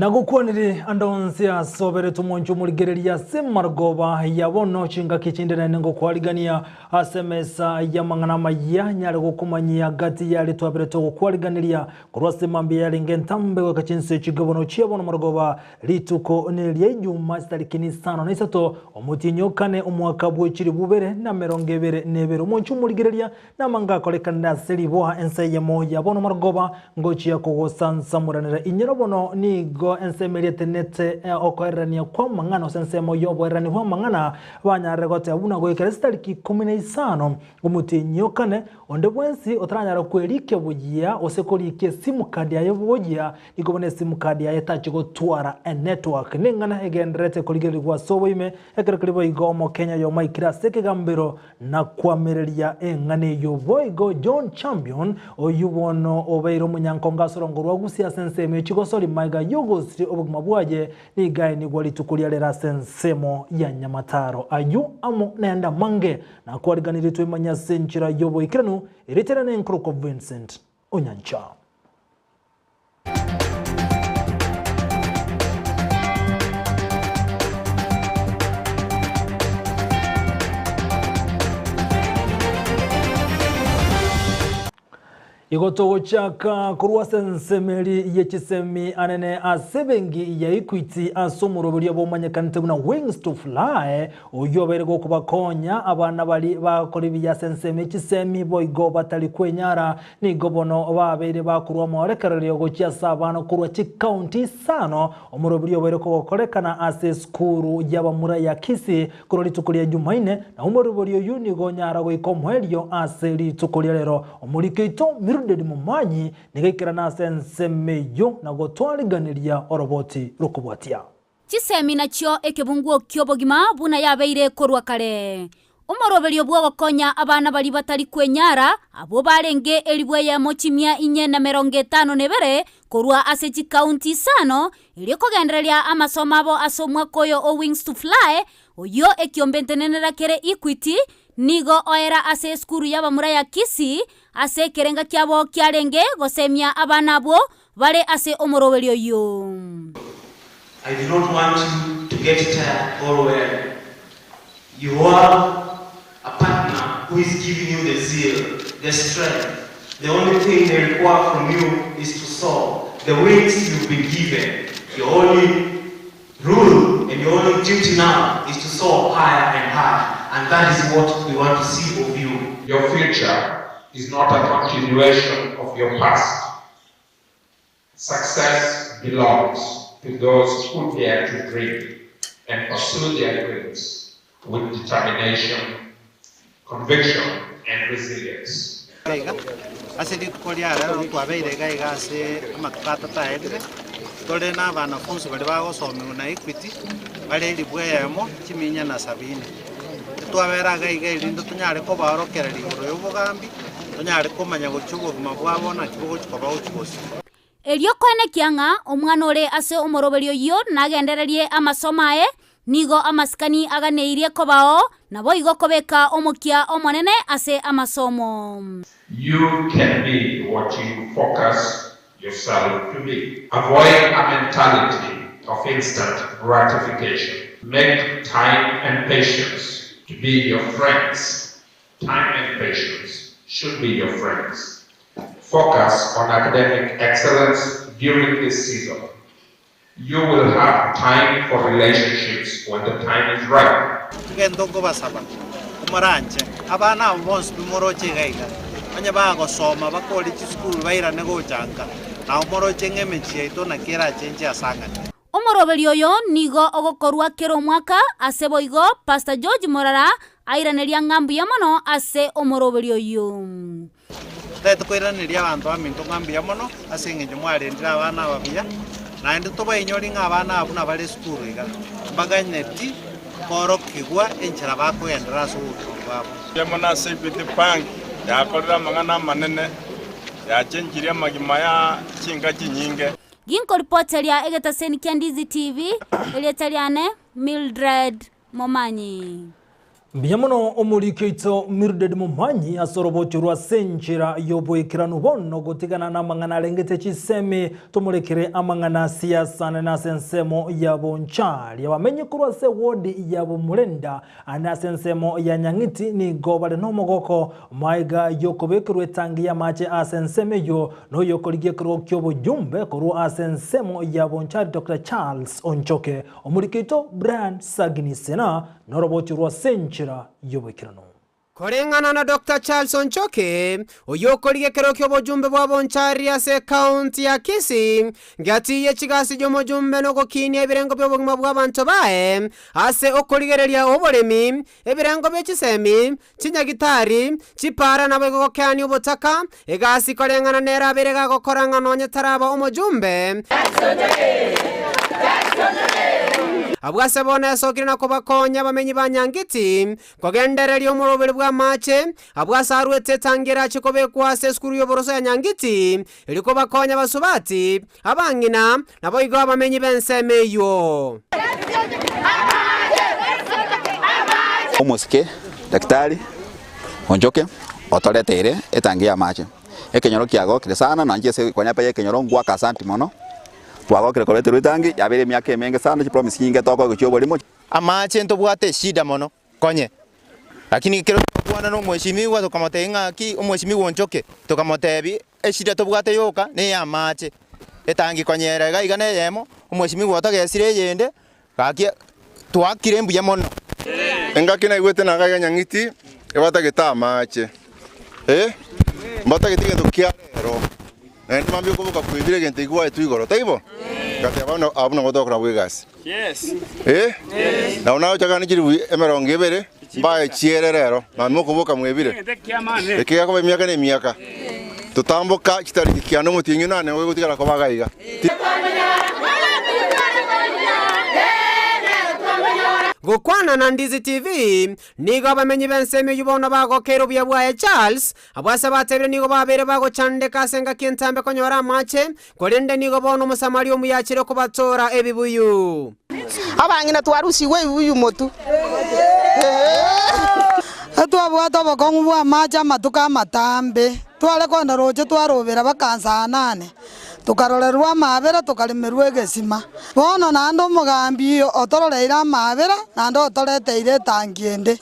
Nagukwonire andonsia sobere tumoncho muligereria semargoba yabono chinga kichindene nengo kwaligania asemesa ya mangana maya nyale gukumanyia gati yali twabere to kwaliganiria kurwase mambi yali ngentambe wakachinse chigobono chiabono margoba lituko nelie juma starikini sano naisato omutinyo kane omwaka bwechiri bubere na merongebere nebero moncho muligereria na manga kolekanda seliboa Ensa Eyemo yabono margoba ngochi yakogosan samuranira inyerobono ni go ensemeria tenete okoerania kwa mangana osensemo yobo erani kwa mangana banyaregote abuna goikere stariki 15 umutinyo kane onde bwensi otranyara kwelike bugia osekolikie simu card ya bugia igobone simu card ya etachigo twara a network ningana egendrete koligerwa soboime ekereklibo igomo Kenya yo maikira seke gambiro na kwamereria engane yo boigo John Champion oyubono obeiro munyankonga sorongorwa gusia senseme chigosori maiga yogo obugmabwaje ni gaye ni gwali tukulia lera sensemo ya Nyamataro ayu amo nenda mange na kwaliganiri twimanya senchira yobo ikiranu iriterane nkroko Vincent Onyancha. Igotogo chaka kuruwase nsemeri yechisemi anene asebengi ya Equity asomurobelya bomanyekante buna Wings to Fly oyoberego kubakonya abana bali bakolibi ya sensemi chisemi boigo batali kwenyara ni gobono babere bakurwa morekerero gochya sabana kurwa chi county sano omurobelya obereko gokorekana ase skuru yabamura ya Kisi kuroli tukulia Jumaine na umurobelya yuni gonyara goikomwelyo ase litukulia lero omurikeito Dedi mumanyi nigekera na sensemeyo na gotwaliganiria oroboti rukubwatia chisemi nacho ekebunguo kyobogima buna yabeire korwa kare umorobelyo bwo gokonya abana bali batali kwenyara abo barenge elibweya mochimia 450 nebere korwa ase county sano ili kogendereria amasoma abo asomwa koyo o Wings to Fly oyo ekyombentenenera kere Equity nigo oera ase skuru yabamura ya Kisi ase kerenga kyabo kyarenge gosemia abana abo bare ase omorobelyo yo. I do not want you to get tired or where you are a partner who is giving you the zeal, the strength. The only thing they require from you is to soar. The wings you've been given, your only rule and your only duty now is to soar higher and higher. And that is what we want to see of you. Your future is not a continuation of your past. Success belongs to those who dare to dream and pursue their dreams with determination, conviction, and resilience. Tole na wanafunzi bali bagosomera na Equity bali libweyemo chiminya na 70 twaberaga igelindo tunyare ko barokera ligoro yobugambi tunyare komanya gochugo mabwabona kibugo kikobaho kibose elyo kwene kyanga omwana ole ase omorobelyo yo nagendererie amasomae nigo amaskani aganeirie kobao nabo igokobeka omokia omonene ase amasomo. You can be what you focus yourself to be. Avoid a mentality of instant gratification. Make time and patience to be your friends. Time and patience should be your friends. Focus on academic excellence during this season. You will have time for relationships when the time is right. Abana bonse bimoroche gaiga. Anya bago soma bakoli chi school baira nego janka. Na omoroche ngemechi ito na kera chenje asanga. Omorobelyo yo nigo ogokorwa kero mwaka ase boigo Pastor George Morara airaneria ngambu ya mono ase omorobelyo yo. Teto koiraneria abantu aminto ngambu ya mono ase ngenje mwarendira abana babia. Na ende toba inyori ngabana abuna bale school iga. Baganyeti koro kigwa enchera bako yendera so babo. Yamona sebete pang ya korera mangana manene ya chenjiria magima ya chinga chinyinge. Ginko reporter ya egetaseni Ndizi TV elietaliane Mildred Momanyi. Biamono omurikito Mildred Mumanyi asorobochurwa senchira yoboikirano bono gutigana na mangana lengete chisemi tumurekere amangana siasa na sensemo ya bonchari abamenye kurwa se wodi ya bomurenda ana sensemo ya nyangiti ni gobale no mogoko maiga yokobekirwe tangi ya mache asenseme yo no yokoligie kro kyobo jumbe kurwa asensemo ya bonchari Dr. Charles Onchoke omurikito Brand Sagnisena norobochurwa senchira yobekirano Korengana na Dr. Charles Onchoke oyokolige kero kyobojumbe bwa bonchari ase county ya Kisii ngati yechigasi jomojumbe no gokinia ebirengo byobogima bw'abantu bae ase okoligereria oboremi ebirengo by'ekisemi chinyagitari chipara na bwegokani obotaka egasi korengana nera berega gokoranga nonye taraba omojumbe abwase bona sokiri na kubakonya bamenyi banyangiti kogendereria omurobere bwa mache abwase arwete tangira chikobekwa se skuru yoboroso ya nyangiti iliko bakonya basubati abangina nabo igo bamenyi bensemeyo Omusike daktari Onchoke otoretere etangia mache ekenyoro kiago kire sana nanje se kwanyapa ekenyoro ngwa kasanti mono twagokire kolete rutangi yabere myaka emenge sana promise nyinge toko gochyo bolimo amache ntobwate shida mono konye lakini kero bwana no mweshimiwa tukamotenga ki omweshimiwa Onchoke tukamotebi eshida tobwate yoka ne amache etangi konyere ga igane yemo omweshimiwa otagesire yende gakia twakire mbuya mono engakina igwete na gaga nyangiti ebata geta amache mbata getigendo kiarero ende mambio kubuka kwibire gente igwa etwigoro taibo kati abuna godokra bwegasi yes na unawo chagani kiri emerongo ebere mbaye chiererero mamwe kubuka mwebire ekiga ko myaka ne myaka tutamboka kitari kiano mutinyu nane we gutigara ko bagaiga Gukwana na Ndizi TV nigo bamenyi benseme yubono bagokero byabwaye Charles abwase batebire nigo babere bagochandeka senga kintambe konyora mache kolende nigo bono musamari omuyachire kubatora ebibuyu abangina twarusiwe ebibuyu motu atwabwata bakongu bwa macha matuka matambe twale kona roje twarobera bakansa nane tukarorerwa mabera tukalimerwa egesima bono nando mugambi otororeira mabera nando otoreteire tangiende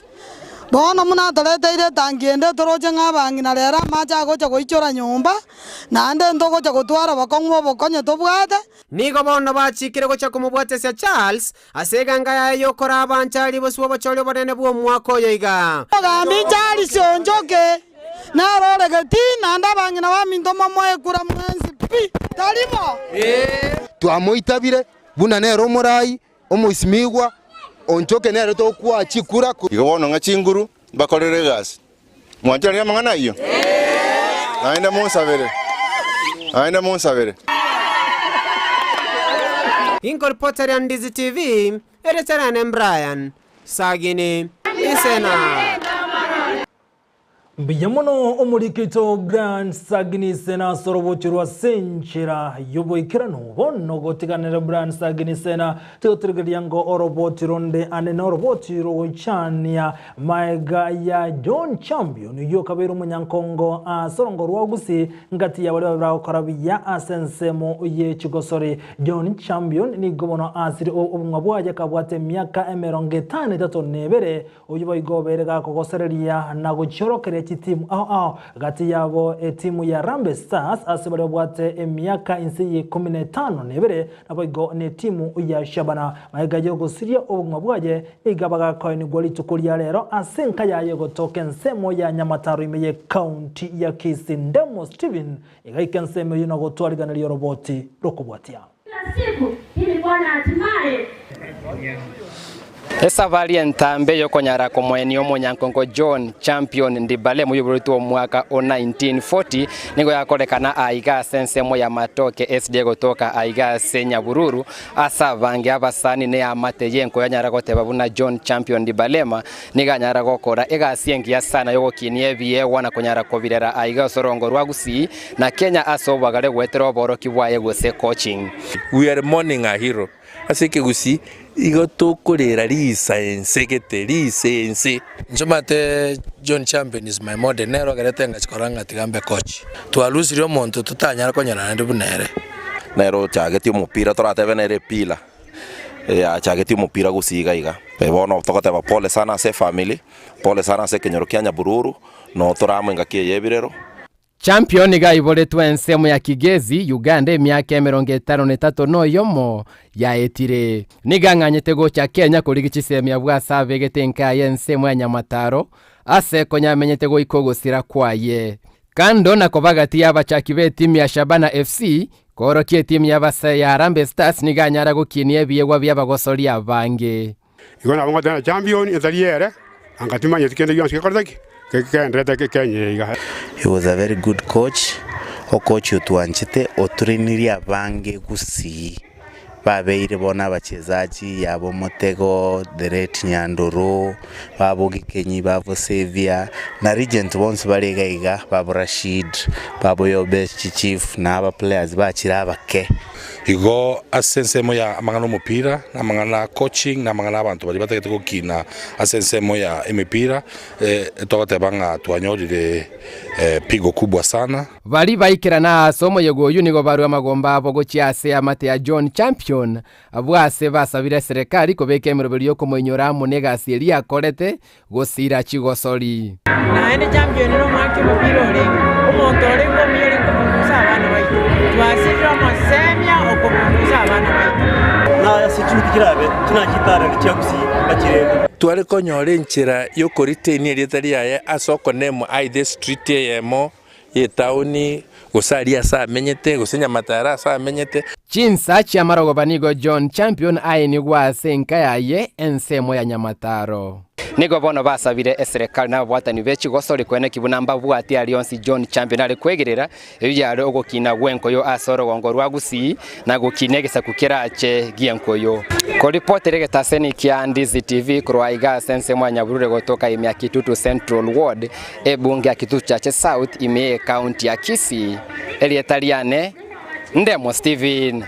bono muna toreteire tangiende toroje ng'abangina rera macha gocha goichora nyumba nande ndogocha gotwara bakongu bokonye tobwate nigo bono bachikire gocha kumubwatesia Charles aseganga yayo kora abanchari boswo bochori bonene bwo mwako yoiga mugambi Charles Onchoke naroregeti nanda bangina baminto momoe kura mwenzi pi talimo twamoitabire buna nero morai omwismigwa Onchoke nero tokwa chikura igobono ngachinguru bakorere gas mwanjari amangana iyo aina monsabere Incorporated ya Ndizi TV ereterane Brian Sagini Isena Biyamono omurikito Brand Sagnisena sorobochurwa senchira yoboikirano bono gotiganira Brand Sagnisena teotrigango orobotironde ane norobotiro chania maiga ya John Champion yokabero munyankongo sorongo rwagusi ngati ya bale bakorabya asensemo ye chigosori John Champion ni gobono asiri obumwabwaje kabwate myaka 53 nebere oyiboigobere gakogosereria na gochorokere timu gati yabo timu ya Rambe Stars asibale bwate emyaka insi 15 nebere naboigo ne timu ya Shabana maigaje gosiria obumwa bwaje igabaga coin goli tukulia lero asenka yaye gotoke nsemo ya Nyamataro imeye county ya Kisii Ndemo Steven igaike nsemo yuno gotwaliganira lyo roboti rokubwatia siku ili bwana hatimaye Esa variantambe yokonyara komweni omonyankongo John Champion ndibale muyuburutu omwaka o 1940 nigo yakorekana aiga sensemo ya Matoke SD gotoka aiga senya bururu asa vange abasani ne amate yenko yanyara goteba buna John Champion ndibalema niga nyara gokora ega siengia sana yogokinie biye wana konyara kobirera aiga sorongo rwagusi na Kenya asobagare gwetero boroki bwaye gose coaching. We are mourning a hero asike gusi igo tukurira lisense gete lisense Njomate John Champion is my model nero garete ngachikoranga tigambe coach twalusire omonto tutanyara konyana ndi bunere nero chageti umupira toratevenere pila ya chageti umupira gusiga iga bono tokoteba pole sana se family pole sana se kenyoro kyanya bururu no toramwenga kie yebirero Champion gaiboretwe ensemo ya Kigezi Uganda emyaka 53 no yomo yaetire niganganyete gocha Kenya kuri gichisemya bwa savegete nkaye ensemo ya Nyamataro ase konyamenyete go ikogosira kwaye kando na kobagati y'abachaki be timu ya Shabana FC korokie timu y'abase ya Harambee Stars niganyara gukinie biyegwa by'abagosori abange igona bongo tena champion italiere angatima yetikende yonske kordaki He was a very good coach. O coach utuanchite oturiniri abange gusi babeire bona abachezaji yabo Motego, Deret Nyandoro, babo Gikenyi, babo Sevia na Regent bonse baregaiga babo Rashid, babo Yobesh Chief na aba players bachira abake. Igo asensemo ya amangana umupira na amangana coaching na amangana abantu bari bategete gukina asensemo ya imipira togatebanga twanyorire pigo kubwa sana bali baikirana asomo yego yunigo baru amagomba abo gochiase amate ya John Champion abwase basabire serikali kobeke emirobero ko mwenyora munega asiri akorete gosira chigosori na ene champion no maki mupira ole umuntu ole ngo miyori kukuza abana baitu twasira amasemya okukuza abana baitu na sichuti kirabe tunakitara ngichagusi bakirebe tware konyore nchira yokoriteni ryetari yaye asoko nemo aide street yemo yetauni gosaria sa menyete gosenya matara sa menyete chinsa cha marogo banigo John Champion aini gwa senka yaye ensemo ya Nyamataro nigo bono basabire serikali na bwatani bechi gosori kwene kibunamba bwati alionsi John Champion ali kwegerera ebyaro ogokina gwenkoyo asoro gongorwa gusi na gukinegesa kukirache gienkoyo ko reporter getaseni kya Ndizi TV kurwaiga sense mwanya burure gotoka imya Kitutu Central Ward ebunge ya Kitutu chache South ime county ya Kisii Elietaliane Ndemo Steven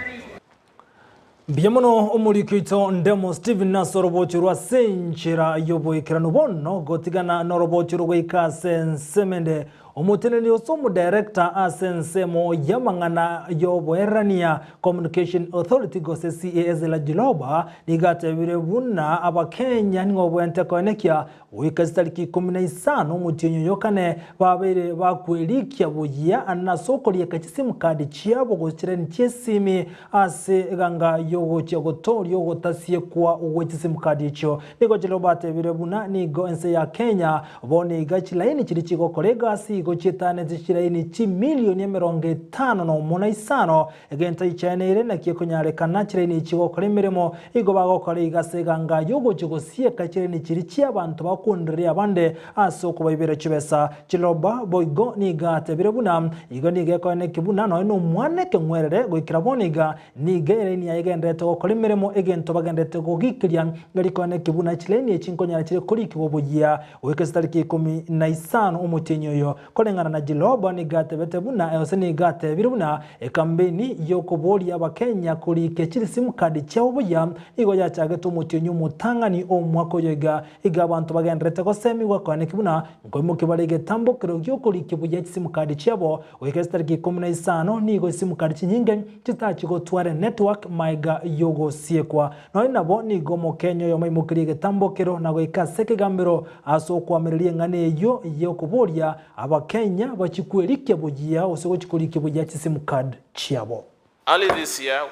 Biamono omurikito Ndemo Steven nasorobochirwa senchira yoboikirano bono gotigana norobochirwa goikase semende omuteneni osomu director asensemo yamangana yoboerania Communication Authority gose CAS la Jiloba nigatebire buna abakenya ngobwente konekia wikasitaliki 15 mutinyo yokane babere bakwelikia boya anasokolie kachisimu kadi chiabo gochireni chesimi ase ganga yogo chiagotori yogo tasie kwa uwechisimu kadi cho nigo Jiloba tebire buna nigo ense ya Kenya boni gachilaini chirichigo kolega si gochitane zishiraini chi milioni 50 egenta ichanere na kiyekonyare kanachiraini chigo koremeremo igo bagokore igaseganga yogo chigosie kachireni chirichi abantu bakundire abande asoko bayibere chibesa Chiloba boigo nigate birebuna igo nigekone kibuna no mwane kengwerere goikiraboniga nigereni yagendete gokoremeremo egento bagendete gogikirian garikone kibuna chileni chinkonyara chire kuri kibobugia wekestariki 15 umutinyo yo kolengana na Jiloba nigate betebuna yose nigate birubuna ekambeni yokobori abakenya kuri kechiri simu kadi cyabuya igo yacageto umutinyo mutangani omwako yega igabantu bagendete ko semi wakwane kibuna ngomo kibalege tambo kero yokuri kibuya simu kadi cyabo wekestariki 15 nigo simu kadi chinyinge chitachigo tware network maiga yogo siekwa no inabo nigo mokenyo yo maimukirige tambo kero nago ikaseke gambero aso kwamerelie ngane yo yokoboria abakenya bachikwelike bugia osego chikulike bugia chisimu card chiabo. Early this year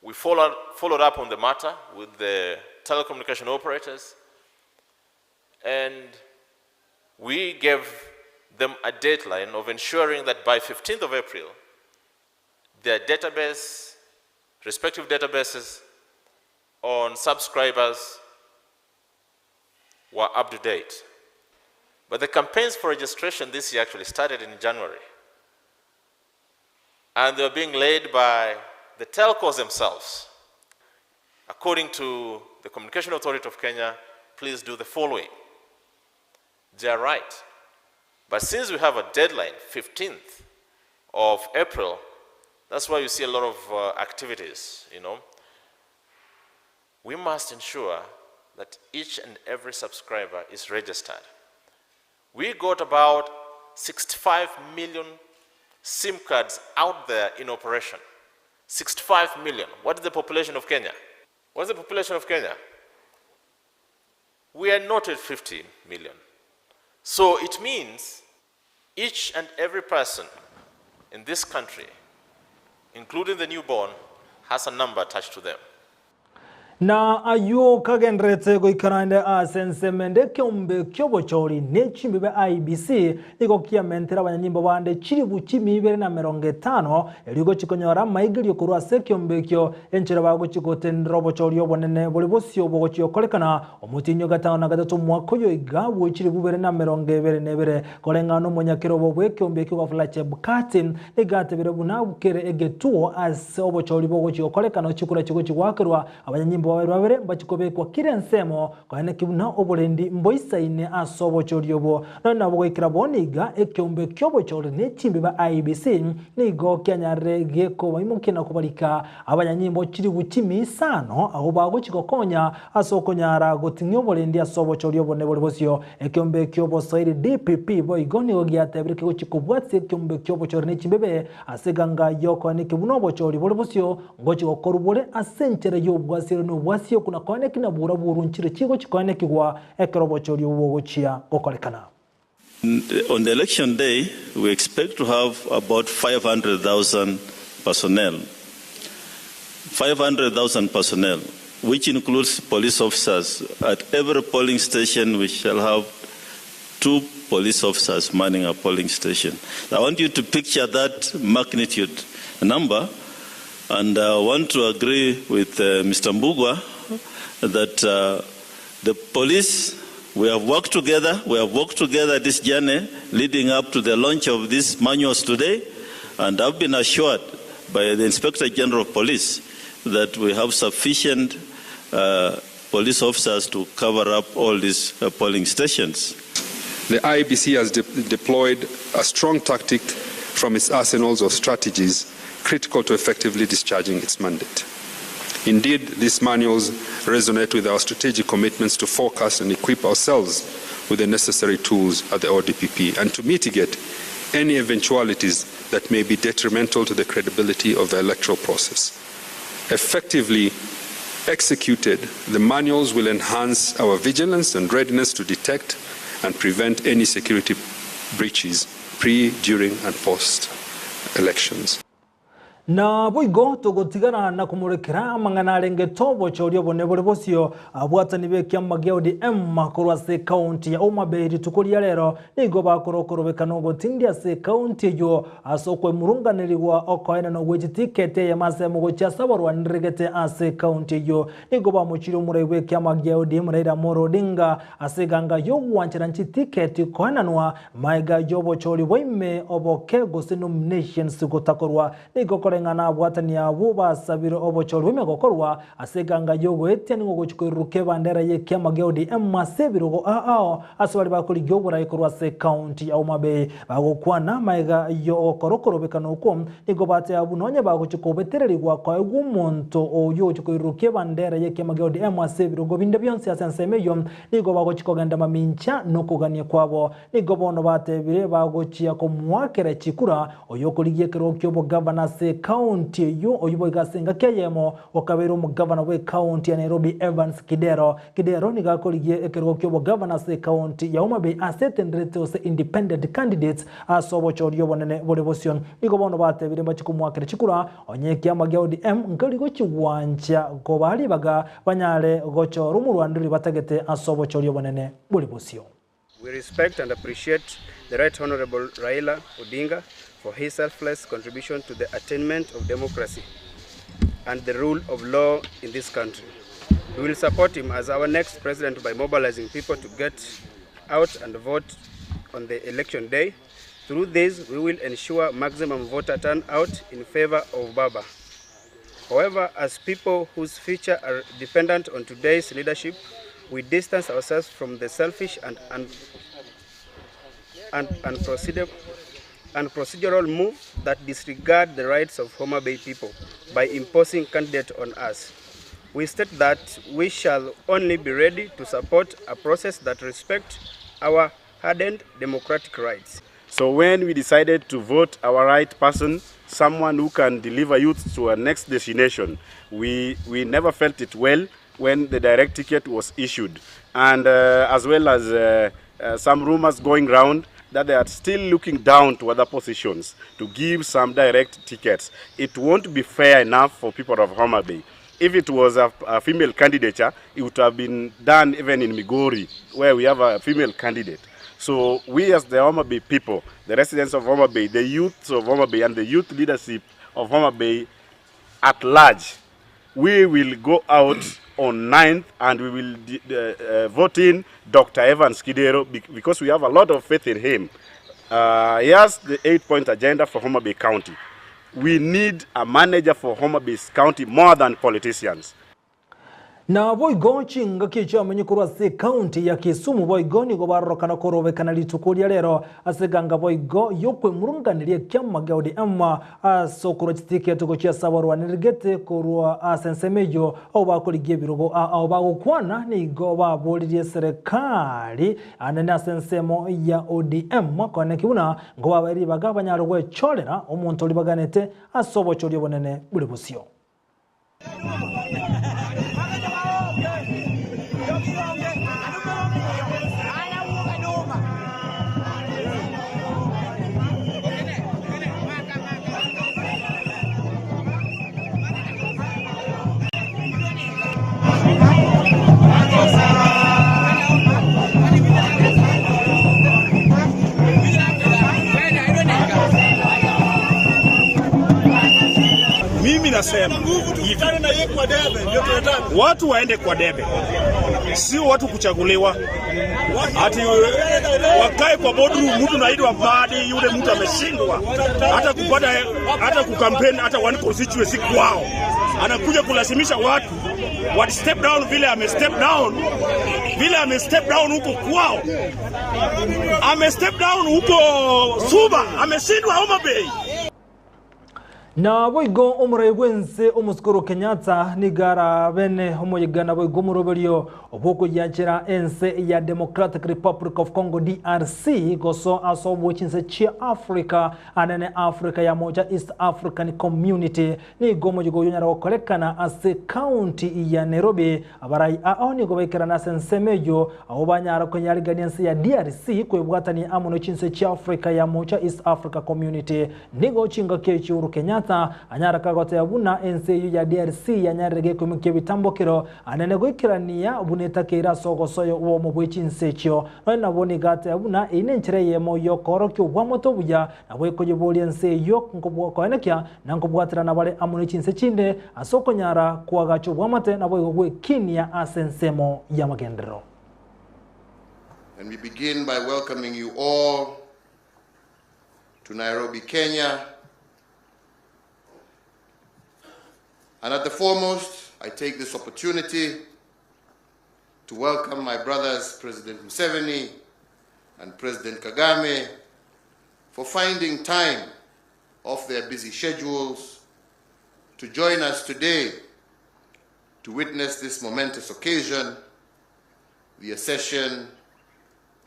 we followed up on the matter with the telecommunication operators and we gave them a deadline of ensuring that by 15th of April their database, respective databases on subscribers were up to date. But the campaigns for registration this year actually started in January. And they were being led by the telcos themselves. According to the Communication Authority of Kenya, please do the following. They are right. But since we have a deadline, 15th of April, that's why you see a lot of activities, we must ensure that each and every subscriber is registered. We got about 65 million SIM cards out there in operation. 65 million. What is the population of Kenya? What's the population of Kenya? We are not at 50 million. So it means each and every person in this country, including the newborn, has a number attached to them. Na ayo kagendrete goikarande asensemende kyombe kyobochori nechimbibe IBC niko kiamentera abanyanyimbo bande chiribu chimibere na 50 eligo chikonyora maigiri kurwa sekyombe kyo enchera bago chikotendro bochori obonene boli bosio bogo chyokolekana omutinyo gatano na gatatu mwako yo igabo chiribu bere na 22 kolengano monyakero bobwe kyombe kyo gafulache bukati negate bere buna bukere egetuo as obochori bogo chyokolekana chikura chigo chigwakerwa abanyanyimbo babere bachikobe kwa kirensemo kwa kibuna obolendi mboisaine asobochoryobo nona bogikira boniga ekyombe kyobochori nechimbe ba IBC nigo kyanyare geko bayimukina kubalika abanyanyimbo chiri buchimi isano aho bago chikokonya asokonyara gotinyo bolendi asobochoryobo ne bolibosyo ekyombe kyobosoire DPP boigoni ogiatebire ko chikobwatse ekyombe kyobochori nechimbe aseganga yoko ne kibuna obochori bolibosyo ngochi gokorubole asenchere yobwasire no wasio kuna kone kina buraburu nchire chigo chikone kigwa ekerobochori uwogochia gokolekana. On the election day, we expect to have about 500,000 personnel. 500,000 personnel, which includes police officers. At every polling station, we shall have 2 police officers manning a polling station. I want you to picture that magnitude number. And I want to agree with Mr. Mbugwa that the police, we have worked together this journey leading up to the launch of these manuals today, and I've been assured by the Inspector General of Police that we have sufficient police officers to cover up all these polling stations. The IBC has deployed a strong tactic from its arsenals of strategies critical to effectively discharging its mandate. Indeed, these manuals resonate with our strategic commitments to forecast and equip ourselves with the necessary tools at the ODPP and to mitigate any eventualities that may be detrimental to the credibility of the electoral process. Effectively executed, the manuals will enhance our vigilance and readiness to detect and prevent any security breaches pre, during, and post elections. Na buigo togotigana na kumurekera mangana renge tobo choryo bonebole bosio abwatani be kyamageo di makorwa se county ya Omaberi tukulia lero nigo bakorokorobe no gotindia se county yo asokwe murunganirwa okoena no weji tikete ya masemo gocha sabarwa nregete ase county yo nigo ba muchiro murewe kyamageo di mreira morodinga aseganga yo wanchira nchi tikete koenanwa maiga yobo chori weme oboke gose nominations gotakorwa nigo ngana bwatani abo basabiro obochoro wemegokorwa aseganga yogo etiani ngo chikoruke bandera ye kyamageo di masebiro go aswali bakoli gyobura ikorwa se county ya Omabei bagokwana maiga yo korokoro bekano uko nigo bate abunonye bagochikobetererigwa kwa gumonto oyo chikoruke bandera ye kyamageo di masebiro go binde byonse asensemeyo nigo bagochikoganda mamincha no kuganie kwabo nigo bono bate bire bagochia ko mwakere chikura oyo koligie kerokyo bo governor se county yo oyibo gasenga keyemo okabero mu governor we county ya Nairobi Evans Kidero ni gakoligie ekerokyo bo governor se county ya Omabei asetendrete ose independent candidates asobo choryo bonene bolevosion nigo bono batebire bachikumwakere chikura onyeki amageo di ngari go chiwanja go bali baga banyale gochoro mu Rwanda batagete asobo choryo bonene bolevosion. We respect and appreciate the Right Honorable Raila Odinga for his selfless contribution to the attainment of democracy and the rule of law in this country. We will support him as our next president by mobilizing people to get out and vote on the election day. Through this, we will ensure maximum voter turnout in favor of Baba. However, as people whose future are dependent on today's leadership, we distance ourselves from the selfish and procedural move that disregard the rights of Homa Bay people by imposing candidates on us. we state that we shall only be ready to support a process that respects our hardened democratic rights. So when we decided to vote our right person, someone who can deliver youth to our next destination, we never felt it well when the direct ticket was issued. And as well as some rumors going around that they are still looking down to other positions to give some direct tickets. It won't be fair enough for people of Homa Bay. If it was a female candidature, it would have been done even in Migori, where we have a female candidate. So we as the Homa Bay people, the residents of Homa Bay, the youths of Homa Bay, and the youth leadership of Homa Bay at large, we will go out on 9th and we will vote in Dr. Evans Kidero because we have a lot of faith in him. He has the 8-point agenda for Homa Bay County. We need a manager for Homa Bay County more than politicians. Na boigo chinga kicho amenyikurwa se county ya Kisumu boigo ni gobarokana korobekana litukulia lero aseganga boigo yokwe murunganirie kyama gaudi amma asokoro chitike tugochia sabarwa nirigete korwa asensemejo au bakoligie birogo au bagokwana ni go babolirie serikali anene asensemo ya ODM kone kibuna ngo babari bagabanyarwe cholera omuntu libaganete asobo cholyo bonene buli busio. Mimi nasema watu waende kwa debe, sio watu kuchaguliwa. Ati wakae kwa boardroom, mtu naidwa badi, yule mtu ameshindwa hata kupata hata kukampeni hata one constituency kwao, anakuja kulazimisha watu what step down vile ame step down huko kwao, ame step down huko Suba, ameshindwa Homa Bay. Na boigo omurayegwense omuskoro Kenyatta nigara bene omoyegana boigo muroberio oboko yachira ense ya Democratic Republic of Congo DRC goso asobo chinse chia Africa anene Africa ya moja East African Community ni gomo jigo yonyara okolekana ase county ya Nairobi abarai aoni gobekera na sensemejo obanyara konyariganense ya DRC kwebwatani amono chinse chia Africa ya moja East Africa Community nigo chinga kechuru Kenyatta anyara kagote abuna ense ya DRC yanyarege kumike bitambokero anene gwikirania buneta keira sogosoyo uwo mubwichi nsechyo na boni gate abuna inenchire yemo yokoro kyo bwamoto buya nabwe kujibuli ense yo nkobwo kwanekya nankobwatira nabale amunichi nsechinde asoko nyara kuagacho bwamate nabwe gwe kinia asensemo ya magendero. And we begin by welcoming you all to Nairobi, Kenya. And at the foremost, I take this opportunity to welcome my brothers, President Museveni and President Kagame, for finding time off their busy schedules to join us today to witness this momentous occasion, the accession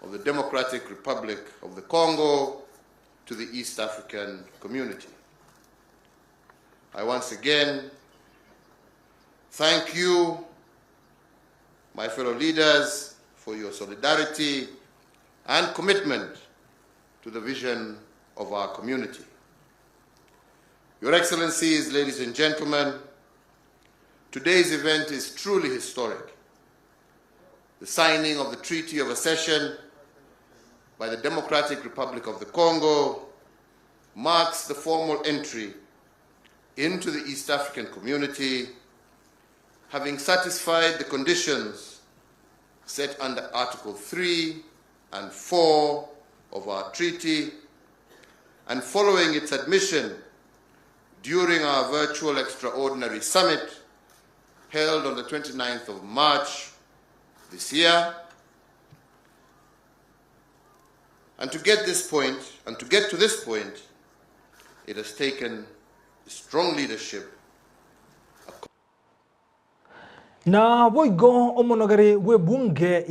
of the Democratic Republic of the Congo to the East African community. I once again thank you, my fellow leaders, for your solidarity and commitment to the vision of our community. Your Excellencies, ladies and gentlemen, today's event is truly historic. The signing of the Treaty of Accession by the Democratic Republic of the Congo marks the formal entry into the East African community, having satisfied the conditions set under Article 3 and 4 of our treaty, and following its admission during our virtual extraordinary summit held on the 29th of March this year. And to get to this point, it has taken strong leadership. Na boigo omonogere we bunge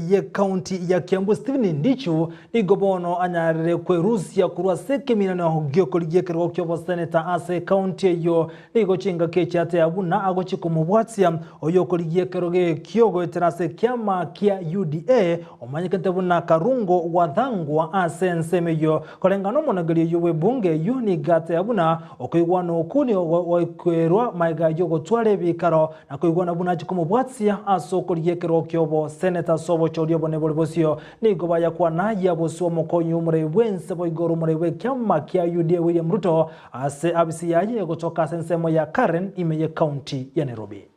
ye county ya Kiambu Stephen Ndichu igobono anyarire kwerusia kurwa sekemina na hogyo koligie kero kyobo senator ase county yo nigo chinga kechate abuna agochiko mubwatsia oyo koligie kero ge kyogo eterase kyama kia UDA omanyikete buna karungo wathangwa ase nseme yo kolengano monogere yo we bunge yuni gate abuna okoigwano okuni wakwerwa maiga yogo twale bikaro na kuigwana bunaji kumubwatsia asoko lyekero kyobo senator sobo chodyo bone bolibosio nigo baya kwa naja boso mokonyo mure wense boigoro mure we kyama kya UDA William Ruto ase abisi yaje kutoka sensemo ya Karen imeye county ya Nairobi.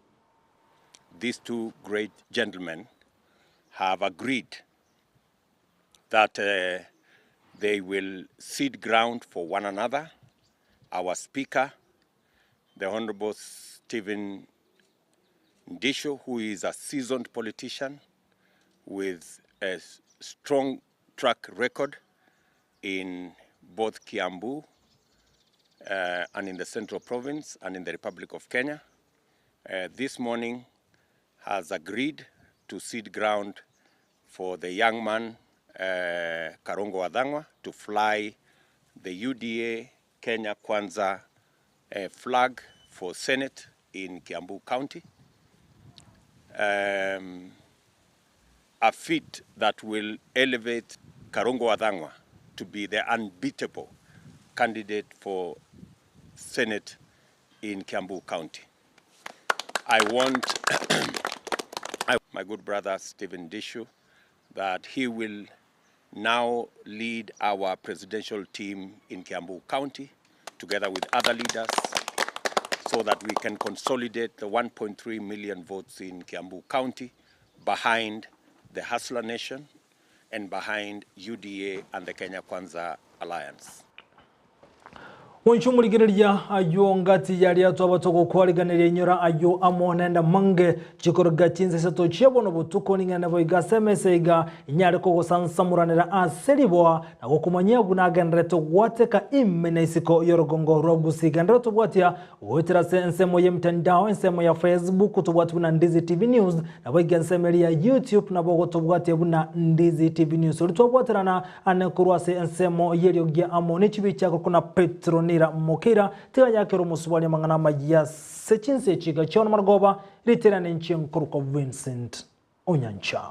These two great gentlemen have agreed that they will cede ground for one another. Our speaker, the Honorable Stephen Ndizi, who is a seasoned politician with a strong track record in both Kiambu and in the Central Province and in the Republic of Kenya, this morning has agreed to cede ground for the young man, Karongo Wadhangwa, to fly the UDA Kenya Kwanza flag for Senate in Kiambu County. A feat that will elevate Karongo Wadhangwa to be the unbeatable candidate for Senate in Kiambu County. I want my good brother Stephen Ndizi that he will now lead our presidential team in Kiambu County together with other leaders so that we can consolidate the 1.3 million votes in Kiambu County behind the Hustler Nation and behind UDA and the Kenya Kwanza Alliance. Wanchumuligiria ayo ngati yali atwabatoko kwaliganira nyora ayo amonenda mange chikoroga chinze seto chebo no butuko ningana boiga semeseiga inyare ko gosansamuranira aseriboa na gokumanya bunaganreto gwateka imene isiko yorogongo rogusiganira to bwatia wetera sensemo ye mtandao ensemo ya Facebook to bwatu na Ndizi TV News na boiga ensemo ya YouTube na bogo to bwatia buna Ndizi TV News to bwaterana anekurwase ensemo yelio gya amone chibicha kuna Petroni Mokera tiga yake rumusubali mangana majia sechinse chiga chona margoba litera nenchi nkuruko Vincent Onyancha.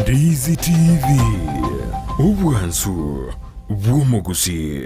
Ndizi TV Ubwansu Bwumugusi.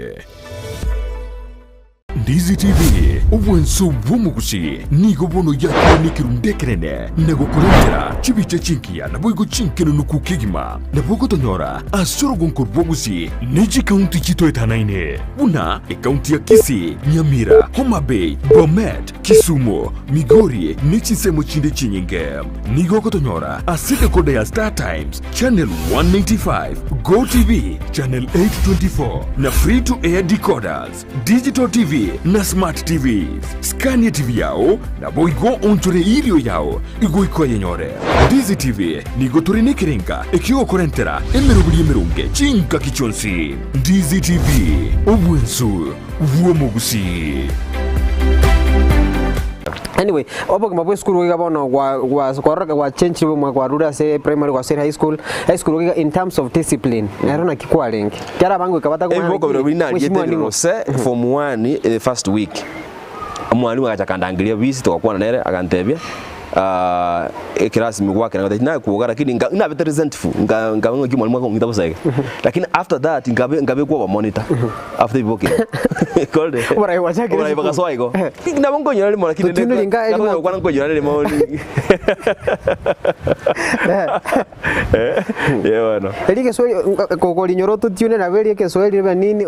Ndizi TV ubwenso bwumugusi nigo bono yakire nikirundekerene nego kurendera chibiche chinkia na boigo chinkeno nukukigima na bogo tonyora asoro gonkor bogusi neji county chito etanaine una county ya Kisii, Nyamira, Homa Bay, Bomet, Kisumu, Migori nechi semo chinde chinyinge nigo kotonyora aside kode ya Star Times channel 195 Go TV channel 824 na free to air decoders digital TV na smart TVs. Scania TV yao na boigo onchore ilio yao igo ikoye nyore. Ndizi TV nigo turine kirenga ikiwa korentera emerubuli emerunge chinka kichonsi. Ndizi TV obwensu uomogusi. Anyway, opo kama school wiga bono wa change mwa kwa rura se primary kwa high school wiga in terms of discipline narona kikwa link kara bangu kabata kwa ebo kwa bina yete se form 1 the first week mwalimu akakandangilia visi tukakuwa na nere akantebia class migwake na kuogara lakini na better resentful ngabanga mwalimu wako ngitabo sasa lakini after that ngabe kwa monitor after iboke called ora wacha ora ibakaso aiko na bongo nyora limo lakini ndio kwa ngo nyora limo bueno elike so ko linyoro tu tione na veri ke so eli nini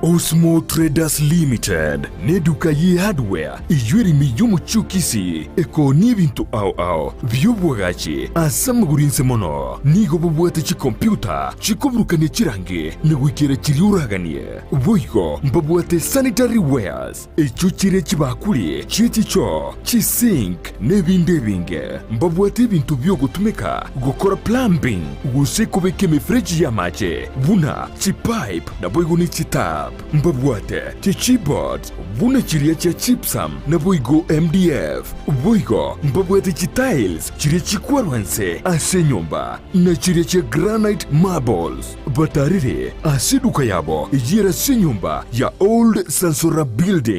Osmo Traders Limited neduka ye hardware ijweri miyumu chukisi eko nibintu au vyobwagachi asamugurinse mono nigo bubwate chi computer chikoburukane chirange negwikere chiriuraganie boigo mbabwate sanitary wares echuchire chibakuli chichicho chisink nebinde binge mbabwate bintu byo gutumika gukora plumbing gusekobeke mifreji ya mache buna chipipe na boigo ni chitap mbabwate chichibot buna chiria cha chipsam na boigo MDF boigo mbabwate chitiles chiria chikwarwanse ase nyumba na chiria cha granite marbles batarire asiduka yabo ijira se nyumba ya Old Sansora Building